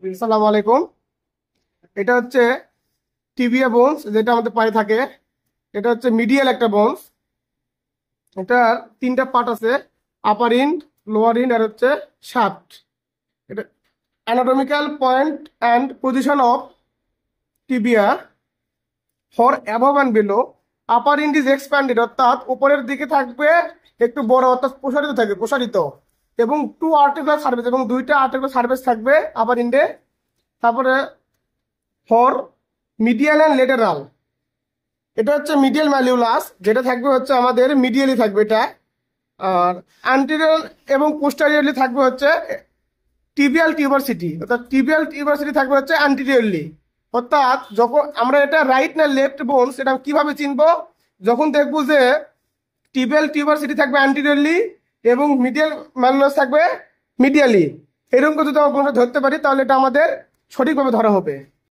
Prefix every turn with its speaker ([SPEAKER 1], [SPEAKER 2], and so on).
[SPEAKER 1] আসসালামু আলাইকুম। এটা হচ্ছে টিবিয়া বোনস, যেটা আমাদের পায়ে থাকে। এটা হচ্ছে মিডিয়াল একটা বোনস। এটার তিনটা পার্ট আছে: আপার ইন্ড, লোয়ার ইন্ড আর হচ্ছে শাফট। এটা anatomical point and position of tibia for above and below. Upper ইন্ড is expanded, অর্থাৎ উপরের দিকে থাকবে একটু বড়, অর্থাৎ প্রসারিত থাকবে, প্রসারিত। এবং টু আর্টিকুলার সার্ভিস, এবং দুইটা আর্টিকুলার সার্ভিস থাকবে আপার ইন্ডে। তারপরে ফর মিডিয়াল অ্যান্ড লেটারাল, এটা হচ্ছে মিডিয়াল ম্যালিউলাস, যেটা থাকবে হচ্ছে আমাদের মিডিয়ালি থাকবে এটা। আর অ্যান্টেরিয়র এবং পোস্টারিয়রলি থাকবে হচ্ছে টিবিয়াল টিউবারসিটি, অর্থাৎ টিবিয়াল টিউবারসিটি থাকবে হচ্ছে অ্যান্টেরিয়রলি। অর্থাৎ যখন আমরা এটা রাইট না লেফট বোনস, এটা কিভাবে চিনবো? যখন দেখবো যে টিবিয়াল টিউবারসিটি থাকবে অ্যান্টেরিয়রলি এবং মিডিয়াল ম্যালিউলাস থাকবে মিডিয়ালি, এরকম যদি আমরা বোনটা ধরতে পারি, তাহলে এটা আমাদের সঠিকভাবে ধরা হবে।